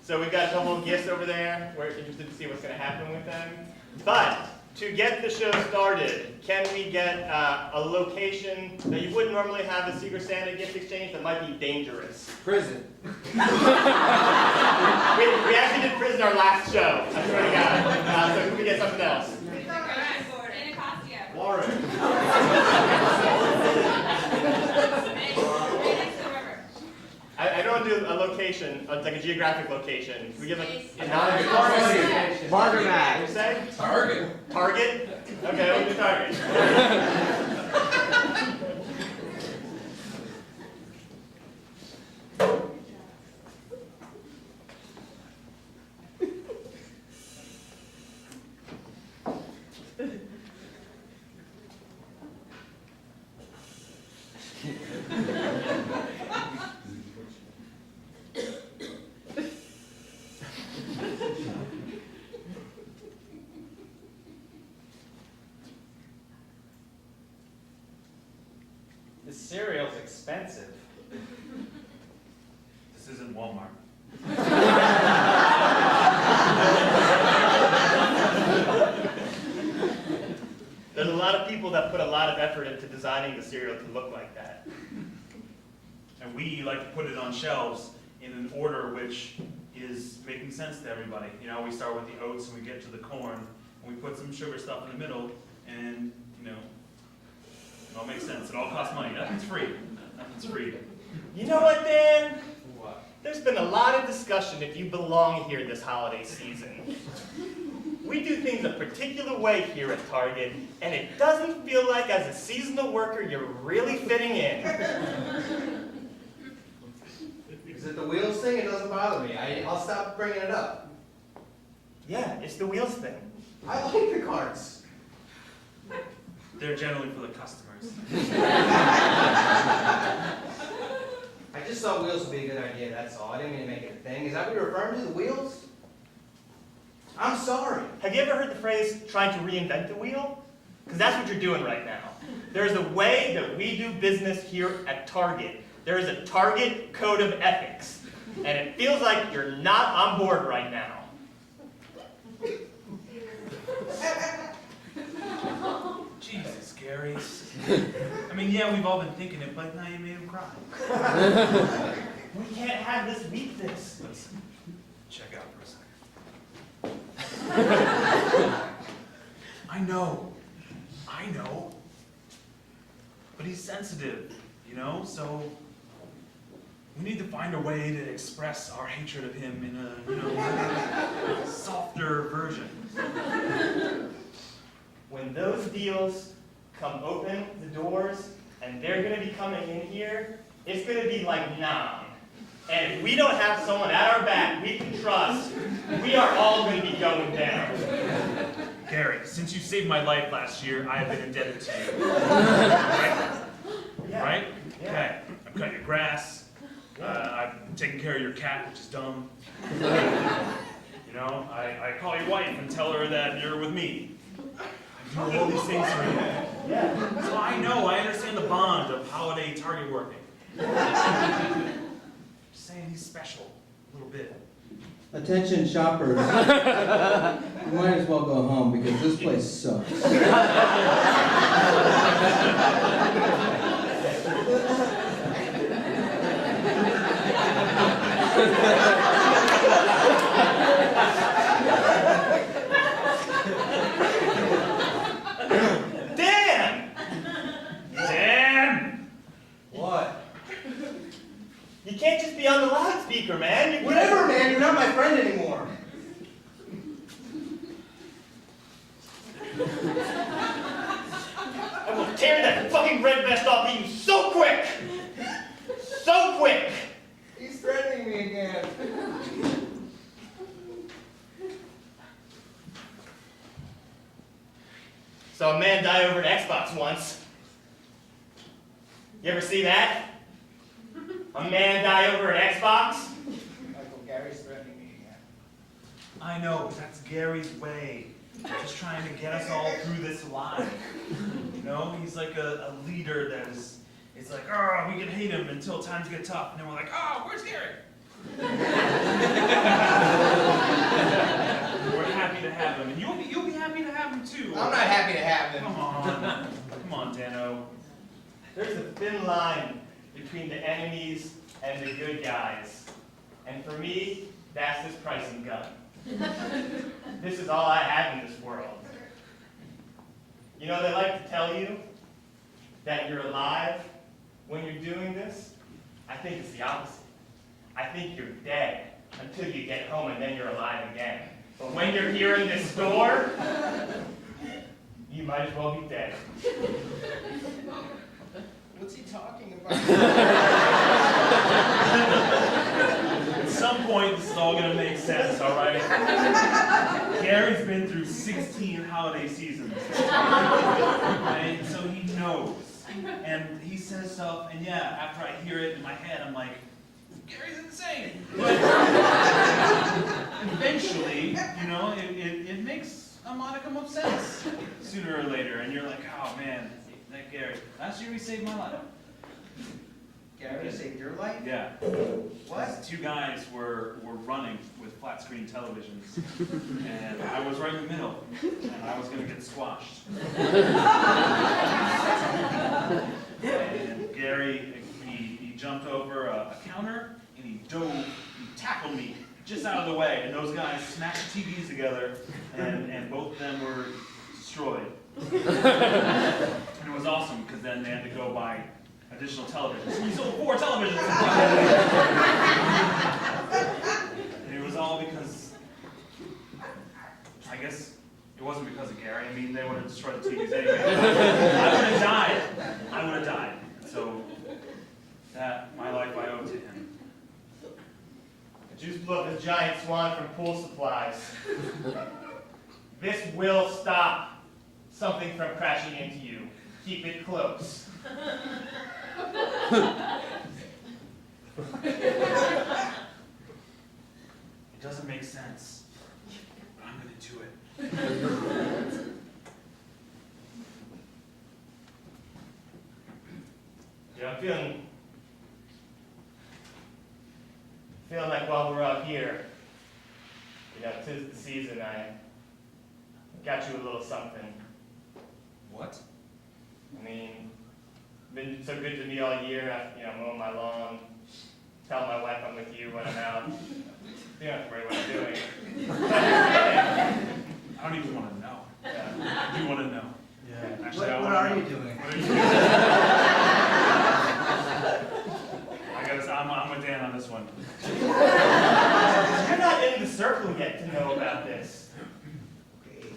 So we've got a couple of gifts over there. We're interested to see what's going to happen with them. But to get the show started, can we get a location that you wouldn't normally have a Secret Santa gift exchange that might be dangerous? Prison. We actually did prison our last show. I swear to God. So can we get something else? Warren. I don't want to do a location, like a geographic location. Can we give a non-geographic? Margaret. What did you say? Target. Target? Okay, we'll do Target. This cereal's expensive. This isn't Walmart. There's a lot of people that put a lot of effort into designing the cereal to look like that. And we like to put it on shelves in an order which is making sense to everybody. You know, we start with the oats and we get to the corn, and we put some sugar stuff in the middle, and, you know, it all makes sense. It all costs money. Nothing's free. Nothing's free. You know what, Dan? What? There's been a lot of discussion if you belong here this holiday season. We do things a particular way here at Target, and it doesn't feel like as a seasonal worker you're really fitting in. Is it the wheels thing? It doesn't bother me. I'll stop bringing it up. Yeah, it's the wheels thing. I like the carts. They're generally for the customers. I just thought wheels would be a good idea, that's all. I didn't mean to make it a thing. Is that what you're referring to, the wheels? I'm sorry. Have you ever heard the phrase, trying to reinvent the wheel? Because that's what you're doing right now. There's a way that we do business here at Target. There is a Target code of ethics. And it feels like you're not on board right now. Jesus, Gary. I mean, yeah, we've all been thinking it, but now you made him cry. We can't have this weakness. Let's check out for a second. I know. But he's sensitive, you know, so we need to find a way to express our hatred of him in a, you know, softer version. When those deals come open, the doors, and they're going to be coming in here, it's going to be like Nam. And if we don't have someone at our back we can trust, we are all going to be going down. Gary, since you saved my life last year, I have been indebted to you. Right? Yeah. Right? Yeah. Okay. I've cut your grass. I've taken care of your cat, which is dumb. You know, I call your wife and tell her that you're with me. I do all these things for you. Yeah. So I understand the bond of holiday Target working. Just saying he's special, a little bit. Attention shoppers, you might as well go home because this place sucks. Dan! What? You can't just be on the loudspeaker, man. Whatever, man, you're not my friend anymore. I will tear that fucking red vest off of you so quick! So quick! He's threatening me again. Saw a man die over at Xbox once. You ever see that? A man die over an Xbox? Michael, Gary's threatening me again. I know, but that's Gary's way. Just trying to get us all through this alive. You know, he's like a leader that is, it's like, we can hate him until times get tough. And then we're like, where's Gary? There's a thin line between the enemies and the good guys. And for me, that's this pricing gun. This is all I have in this world. You know, they like to tell you that you're alive when you're doing this. I think it's the opposite. I think you're dead until you get home and then you're alive again. But when you're here in this store, you might as well be dead. What's he talking about? At some point, this is all gonna make sense, all right? Gary's been through 16 holiday seasons, right? So he knows. And he says stuff, and yeah, after I hear it in my head, I'm like, Gary's insane. But eventually, you know, it makes a modicum of sense sooner or later, and you're like, oh man, that Gary. Last year he saved my life. Gary saved your life? Yeah. What? These two guys were running with flat screen televisions, and I was right in the middle, and I was going to get squashed. And Gary, he jumped over a counter, and he tackled me just out of the way, and those guys smashed the TVs together, and both of them were destroyed. And it was awesome, because then they had to go buy additional televisions. So we sold 4 televisions. And it was all because, I guess, it wasn't because of Gary. I mean, they would have destroyed the TVs anyway. I would have died. I would have died. So, that, my life I owe to him. I just blew up this giant swan from Pool Supplies. This will stop something from crashing into you. Keep it close. It doesn't make sense, but I'm going to do it. Yeah, I'm feeling like while we're out here, you know, 'tis the season, I got you a little something. What? I mean, been so good to me all year after, you know, mowing my lawn, tell my wife I'm with you when I'm out. You don't have to worry what I'm doing. I don't even want to know. Yeah. I do want to know. Yeah. Actually, I What wanna are know. you doing? What are you doing? I'm with Dan on this one. You're not in the circle yet to know about this. Okay.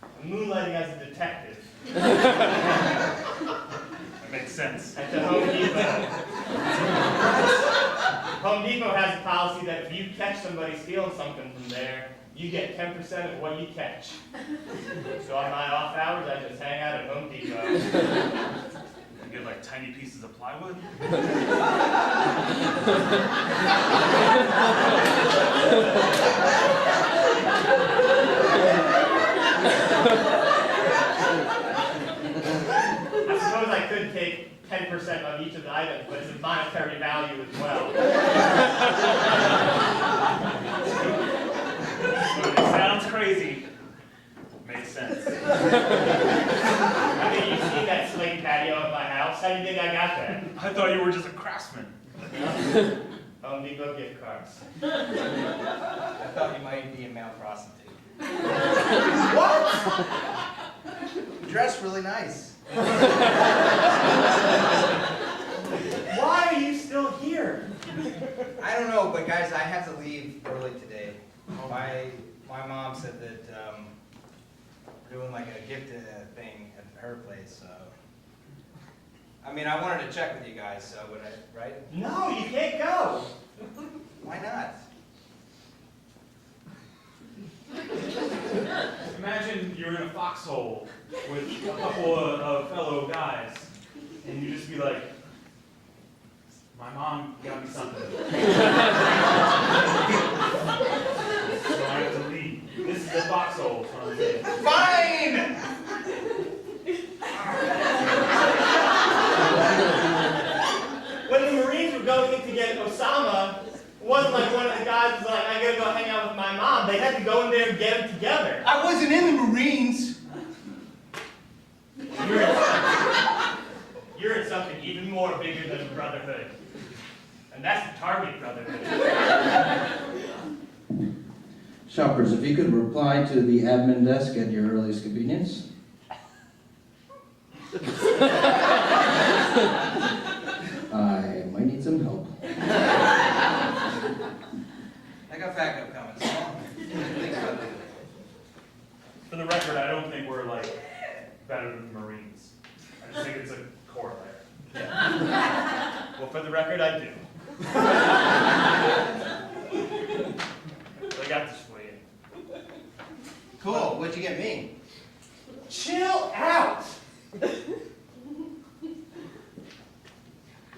I'm moonlighting as a detective That makes sense. at the Home Depot. Home Depot has a policy that if you catch somebody stealing something from there, you get 10% of what you catch. So on my off hours, I just hang out at Home Depot. You get like tiny pieces of plywood. I suppose I could take 10% of each of the items, but it's a monetary value as well. It sounds crazy. Makes sense. I mean, you've seen that slate patio at my house. How do you think I got that? I thought you were just a craftsman. Home Depot gift cards. I thought you might be a male prostitute. What? You dress really nice. Why are you still here? I don't know, but guys, I have to leave early today. My mom said that we're doing like a gift thing at her place. So. I mean, I wanted to check with you guys, so would I, right? No, you can't go. Why not? Imagine you're in a foxhole with a couple of fellow guys, and you just be like, my mom got me something. So I have to leave. This is the foxhole. So I'm saying. Fine! When the Marines were going in to get Osama, it wasn't like one of the guys was like, I gotta go hang out with my mom. They had to go in there and get them together. I wasn't in the Marines. You You're in something even more bigger than brotherhood. And that's the Target Brotherhood. Shoppers, if you could reply to the admin desk at your earliest convenience. I might need some help. I got backup coming, so thanks about that. For the record, I don't think we're like better than Marines. I just think it's a corollary. Well, for the record, I do. So I got this for you. Cool, what'd you get me? Chill out!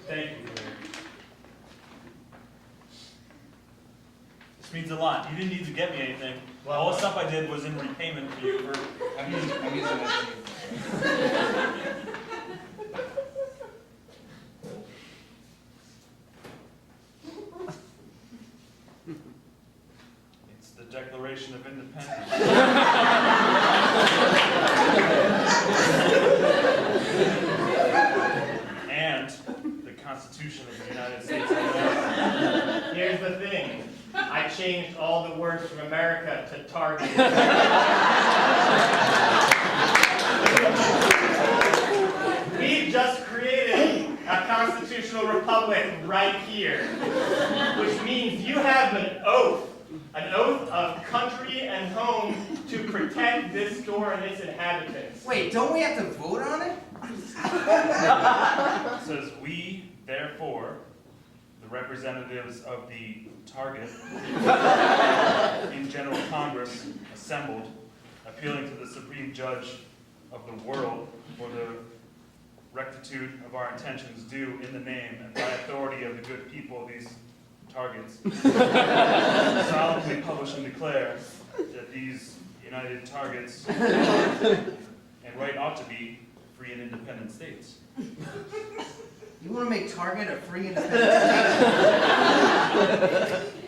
Thank you. This means a lot. You didn't need to get me anything. All the stuff I did was in repayment for you for. I'm using that too. It's the Declaration of Independence. And the Constitution of the United States of America. Here's the thing. I changed all the words from America to Target. We've just created a constitutional republic right here, which means you have an oath of country and home to protect this store and its inhabitants. Wait, don't we have to vote on it? It says, "We, therefore, the representatives of the Target in General Congress assembled, appealing to the Supreme Judge of the world for the rectitude of our intentions due in the name and by authority of the good people of these targets, solemnly publish and declare that these united targets and right ought to be free and independent states." You want to make Target a free independent state?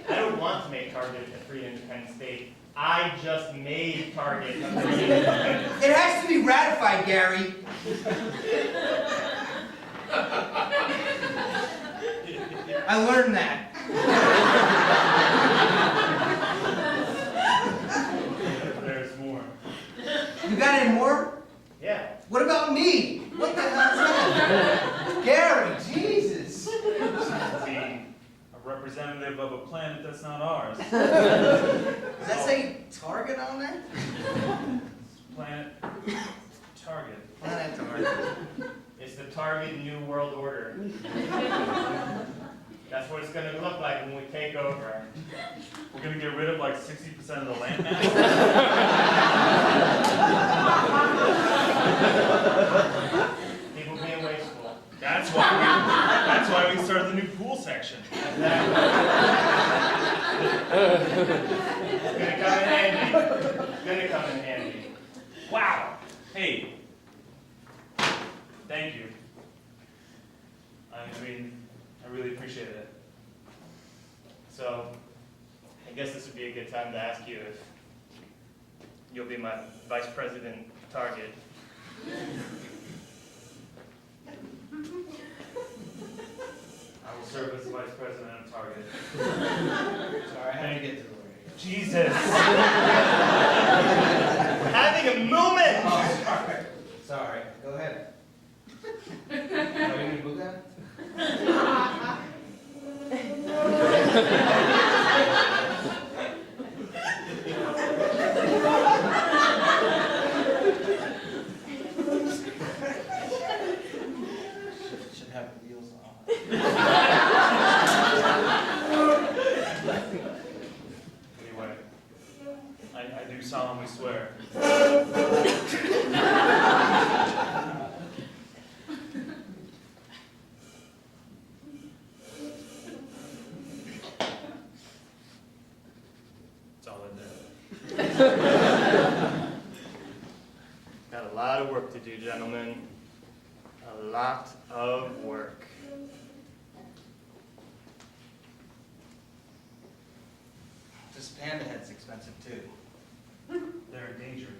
I don't want to make Target a free and independent state. I just made Target a free and independent state. It has to be ratified, Gary. I learned that. There's more. You got any more? Yeah. What about me? What the hell is that? Gary, Jesus. Be a representative of a planet that's not ours. Does that say Target on there? Planet Target. Planet Target. It's the Target New World Order. That's what it's going to look like when we take over. We're gonna get rid of like 60% of the land mass. People being wasteful. That's why we started the new pool section. It's gonna come in handy. It's gonna come in handy. Wow. Hey. Thank you. I mean, I really appreciate it. So, I guess this would be a good time to ask you if you'll be my vice president Target. I will serve as vice president of Target. Sorry, I had to get to the lawyer. Jesus. We're having a moment! Oh, sorry. Sorry. Go ahead. Are you gonna book that? Should have wheels on. Anyway, I do solemnly swear. It's all in there. Got a lot of work to do, gentlemen. A lot of work. This panda head's expensive too. They're endangered.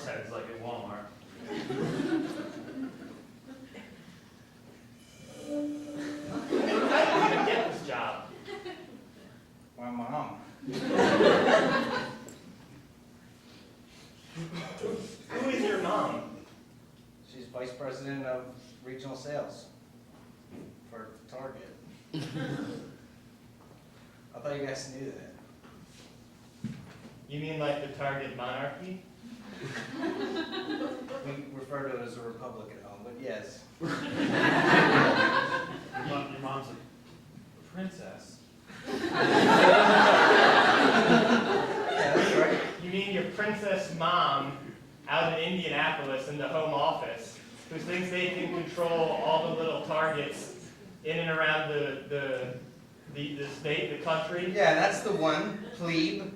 horse heads like at Walmart. How did you even get this job? My mom. Who is your mom? She's vice president of regional sales for Target. I thought you guys knew that. You mean like the Target monarchy? We refer to it as a republic at home, but yes. Your mom's a princess. Yeah, that's right. You mean your princess mom out in Indianapolis in the home office who thinks they can control all the little Targets in and around the state, the country? Yeah, that's the one, plebe.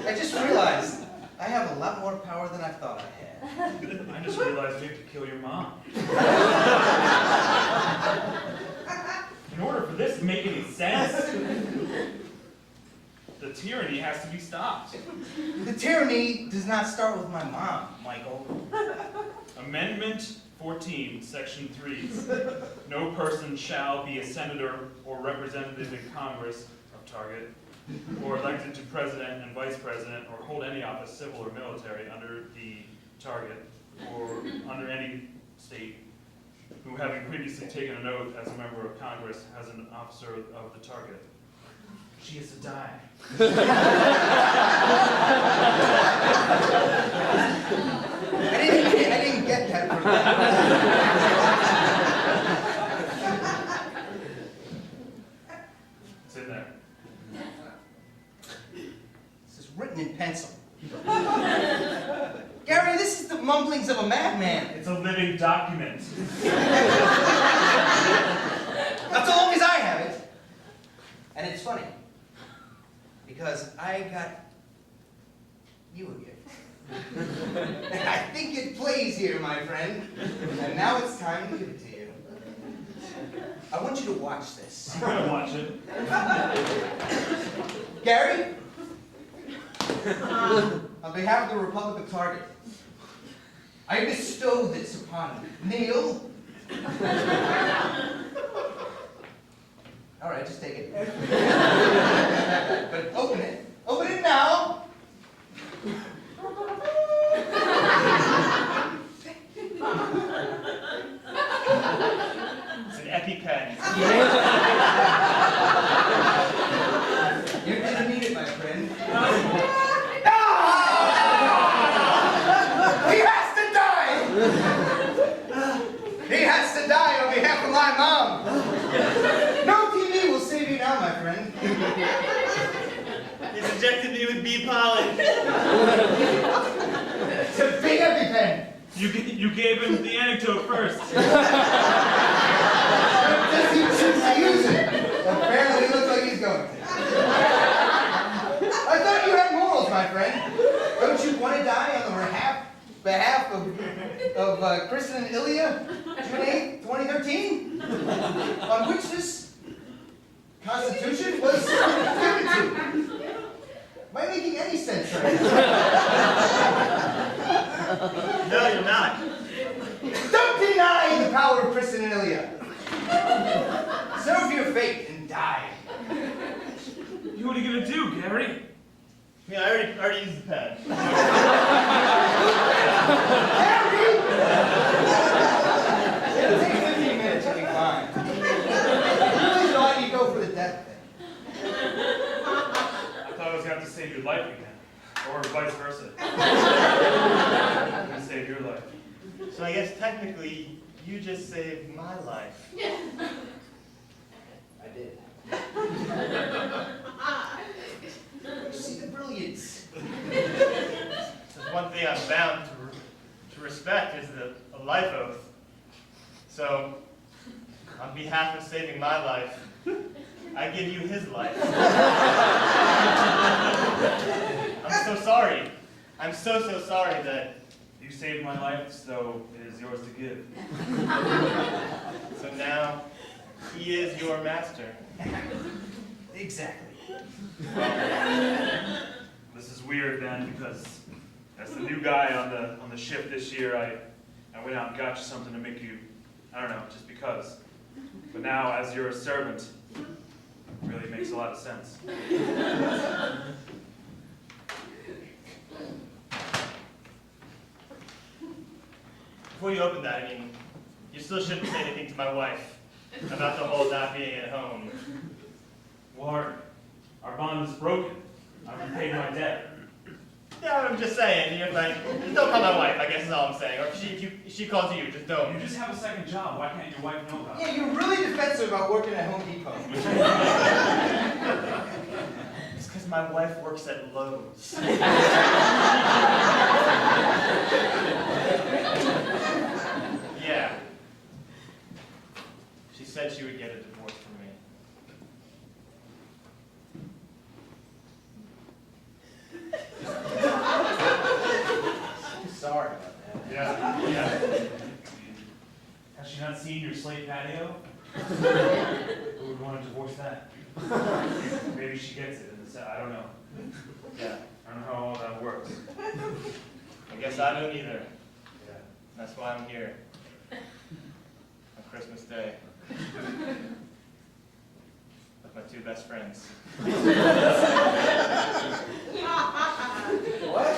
I just realized I have a lot more power than I thought I had. I just realized we have to kill your mom. In order for this to make any sense, the tyranny has to be stopped. The tyranny does not start with my mom, Michael. Amendment 14, Section 3. No person shall be a senator or representative in Congress of Target, or elected to president and vice president, or hold any office, civil or military, under the Target, or under any state, who having previously taken an oath as a member of Congress as an officer of the Target. She is to die. I didn't get that from that. It's in there. This is written in pencil. Gary, this is the mumblings of a madman. It's a living document. Not so long as I have it. And it's funny, because I got you a gift. And I think it plays here, my friend. And now it's time to give it to you. I want you to watch this. I'm gonna watch it. Gary, on behalf of the Republic of Target, I bestow this upon Neil. All right, just take it. But open it. Open it now. It's an EpiPen. You're gonna need it, my friend. He has to die! He has to die on behalf of my mom! No TV will save you now, my friend. He's injected me with bee pollen. It's a big EpiPen. You gave him the anecdote first. Does he choose to use it? Apparently it looks like he's going to. I thought you had morals, my friend. Don't you want to die on the behalf of Kristen and Ilya, June 8th, 2013? On which this Constitution was given to. Am I making any sense right now? No, you're not. Don't deny the power of Kristen and Ilya. Serve your fate and die. What are you gonna do, Gary? I mean, I already used the pen. Harry! It'll take 15 minutes to be fine. You really thought you'd go for the death thing. I thought I was gonna have to save your life again. Or vice versa. I'm gonna save your life. So I guess technically, you just saved my life. I did. You see the brilliance. There's one thing I'm bound to respect is a life oath. So, on behalf of saving my life, I give you his life. I'm so sorry. I'm so sorry that... You saved my life, so it is yours to give. So now, he is your master. Exactly. this is weird then, because as the new guy on the shift this year, I went out and got you something to make you, I don't know, just because. But now, as you're a servant, it really makes a lot of sense. Before you open that, I mean, you still shouldn't say anything to my wife about the whole not being at home. Well, our bond is broken. I've repaid my debt. Yeah, I'm just saying, you're like, just don't call my wife, I guess is all I'm saying. Or if she calls you, just don't. You just have a second job. Why can't your wife know about it? Yeah, you're really defensive about working at Home Depot. It's because my wife works at Lowe's. Yeah. She said she would get a divorce from me. Sorry about that. Yeah. Has she not seen your slate patio? Who would want to divorce that? Maybe she gets it in the set. I don't know. Yeah. I don't know how all that works. I guess I don't either. Yeah. That's why I'm here. On Christmas Day. With my two best friends. What?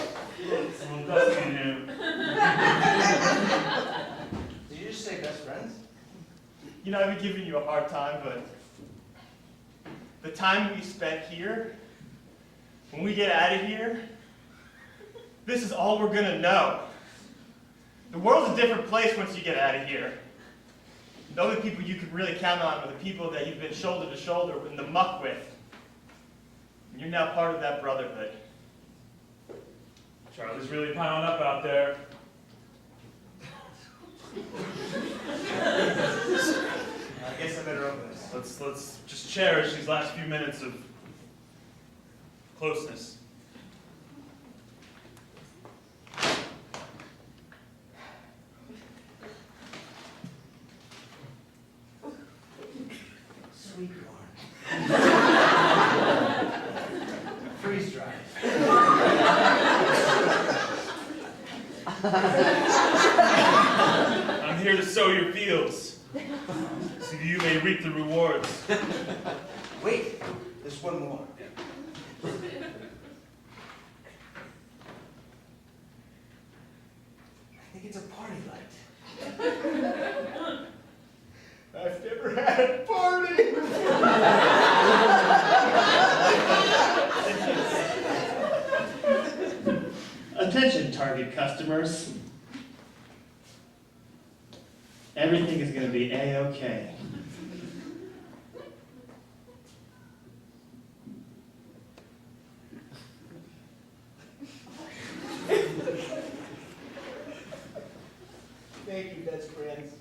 It's a little dusty in here. Did you just say best friends? You know, I've been giving you a hard time, but the time we spent here, when we get out of here, this is all we're gonna know. The world's a different place once you get out of here. The only people you can really count on are the people that you've been shoulder to shoulder in the muck with. And you're now part of that brotherhood. Charlie's really piling up out there. I guess I better open this. Let's just cherish these last few minutes of closeness. Sweet corn. Freeze dried. I'm here to sow your fields, so you may reap the rewards. Wait, there's one more. I think it's a party light. I've never had a party! Attention, Target customers. Everything is going to be A-okay. Thank you, best friends.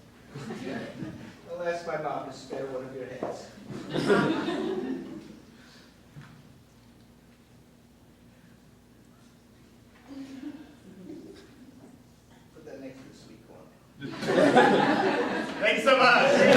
I'll ask my mom to spare one of your heads. Put that next to the sweet corn. Thanks so much.